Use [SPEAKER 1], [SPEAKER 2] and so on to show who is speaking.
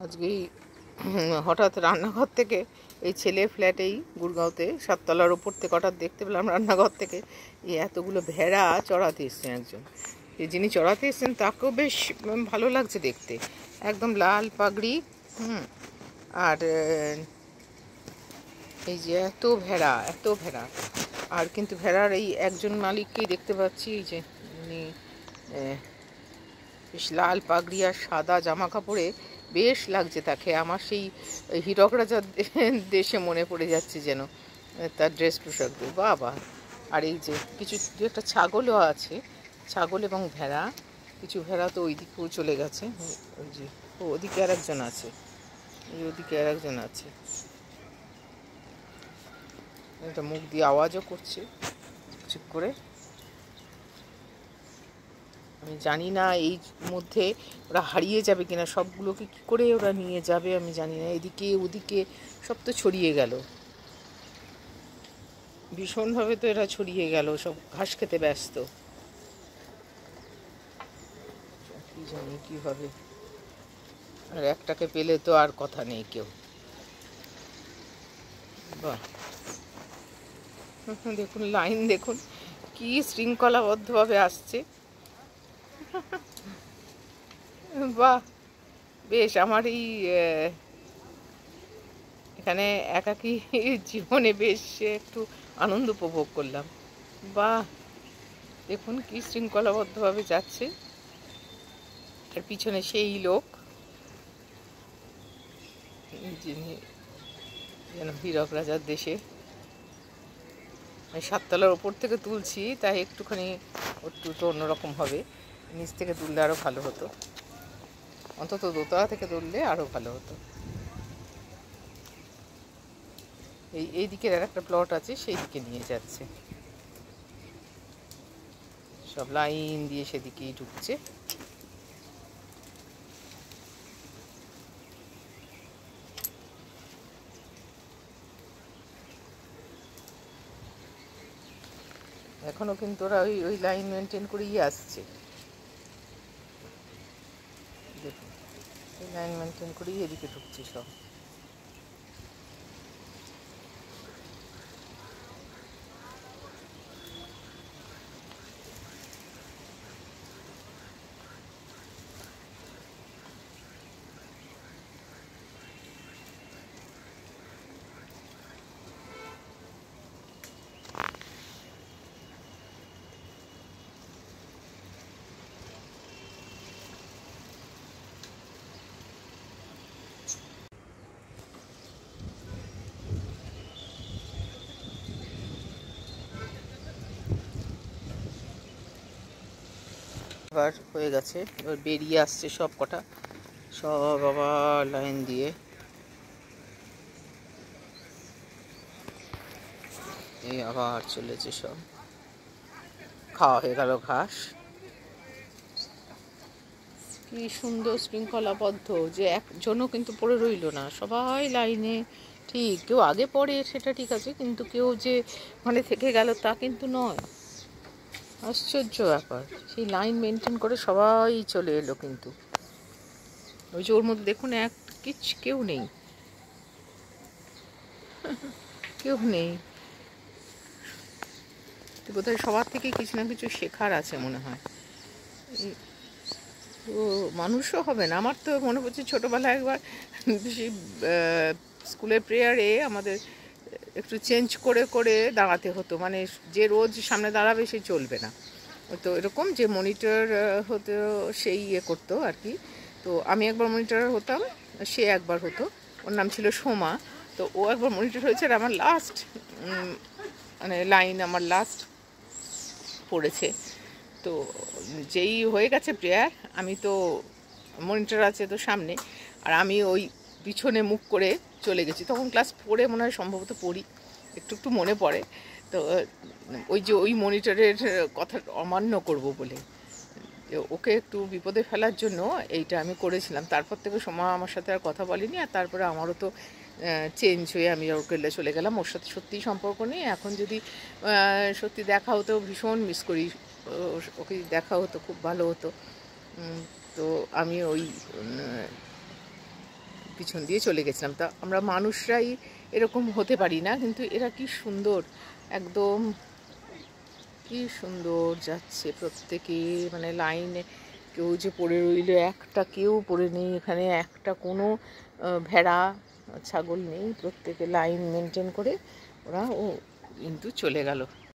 [SPEAKER 1] আজকেই হঠাৎ রান্নাঘর থেকে এই ছেলের ফ্ল্যাটেই গুড়গাঁওতে 7 তলার ওপর থেকে হঠাৎ দেখতে পেলাম রান্নাঘর থেকে এই এতগুলো ভেড়া চড়াতে এসছেন একজন। যিনি চড়াতে এসছেন তাকেও বেশ ভালো লাগছে দেখতে, একদম লাল পাগড়ি। আর এই যে এত ভেড়া আর কিন্তু ভেড়ার এই একজন মালিককেই দেখতে পাচ্ছি, এই যে উনি বেশ লাল পাগড়ি আর সাদা জামা কাপড়ে বেশ লাগছে তাকে। আমার সেই হীরক রাজার দেশে মনে পড়ে যাচ্ছে যেন তার ড্রেস পোশাকগুলো। বাবা! আর এই যে দু একটা ছাগলও আছে, ছাগল এবং ভেড়া। কিছু ভেড়া তো ওই দিকেও চলে গেছে। ওই যে ওদিকে আর একজন আছে, ওদিকে আর একজন আছে। এটা মুখ দিয়ে আওয়াজও করছে চুপ করে। আমি জানি না এই মধ্যে ওরা হারিয়ে যাবে কিনা, সবগুলোকে কি করে ওরা নিয়ে যাবে আমি জানি না। এদিকে ওদিকে সব তো ছড়িয়ে গেল, ভীষণভাবে তো এরা ছড়িয়ে গেল, সব ঘাস খেতে ব্যস্ত। কি জানি কিভাবে, আর একটাকে পেলে তো আর কথা নেই কেউ। বাহ, দেখুন লাইন, দেখুন কি শৃঙ্খলাবদ্ধভাবে আসছে। বাহ, বেশ। আমার এই এখানে একাকী জীবনে বেশ একটু আনন্দ উপভোগ করলাম। বাহ, দেখুন কি শৃঙ্খলাবদ্ধভাবে যাচ্ছে। আর পিছনে সেই লোক যিনি যেন হীরক রাজার দেশে। 7 তলার ওপর থেকে তুলছি, তাই একটুখানি একটু তো অন্যরকম হবে। নিচ থেকে তুললে আরও ভালো হতো, অন্তত দোতলা থেকে তুললে আরও ভালো হতো। এই দিকের আর একটা প্লট আছে, সেই দিকে নিয়ে যাচ্ছে, সব লাইন দিয়ে সেদিকেই ঢুকছে। এখনো কিন্তু ওরা ওই লাইন মেনটেন করেই আসছে। দেখুন, এই লাইন মেনটেন করেই এদিকে ঢুকছে সব। এবার হয়ে গেছে, এবার বেরিয়ে আসছে সব কটা, সব আবার লাইন দিয়ে। এই আবার চলেছে, সব খাওয়া হয়ে গেল ঘাস। কি সুন্দর শৃঙ্খলাবদ্ধ, যে একজনও কিন্তু পড়ে রইল না, সবাই লাইনে। ঠিক, কেউ আগে পড়ে সেটা ঠিক আছে, কিন্তু কেউ যে মানে থেকে গেল তা কিন্তু নয়। আশ্চর্য ব্যাপার, সেই লাইন মেনটেন করে সবাই চলে এলো। কিন্তু ওই যে ওর মধ্যে দেখুন কেউ নেই, কেউ নেই। বোধহয় সবার থেকেই কিছু না কিছু শেখার আছে মনে হয়। তো মানুষও হবে না। আমার তো মনে পড়ছে ছোটোবেলায় একবার সেই স্কুলের প্রেয়ারে আমাদের একটু চেঞ্জ করে করে দাঁড়াতে হতো, মানে যে রোজ সামনে দাঁড়াবে সে চলবে না। তো এরকম যে মনিটর হতো সেই করতো আর কি। তো আমি একবার মনিটর হতাম, সে একবার হতো, ওর নাম ছিল সোমা। তো ও একবার মনিটর হয়েছে, আর আমার লাস্ট মানে লাইন আমার লাস্ট পড়েছে। তো যেই হয়ে গেছে প্রেয়ার, আমি তো মনিটর আছে তো সামনে, আর আমি ওই পিছনে মুখ করে চলে গেছি। তখন ক্লাস 4-এ মনে হয় সম্ভবত পড়ি, একটু মনে পড়ে। তো ওই যে ওই মনিটরের কথা অমান্য করব বলে ওকে একটু বিপদে ফেলার জন্য এইটা আমি করেছিলাম। তারপর থেকে সময় আমার সাথে আর কথা বলেনি। আর তারপরে আমারও তো চেঞ্জ হয়ে আমি ওকে চলে গেলাম। ওর সাথে সত্যিই সম্পর্ক নেই। এখন যদি সত্যি দেখা হতো, ভীষণ মিস করি ওকে, দেখা হতো খুব ভালো হতো। তো আমি ওই পিছন দিয়ে চলে গেছিলাম। তা আমরা মানুষরাই এরকম হতে পারি না, কিন্তু এরা কি সুন্দর, একদম কি সুন্দর যাচ্ছে প্রত্যেকে, মানে লাইনে। কেউ যে পড়ে রইল, একটা কেউ পড়ে নেই এখানে, একটা কোনো ভেড়া ছাগল নেই, প্রত্যেকে লাইন মেনটেন করে ওরা কিন্তু চলে গেল।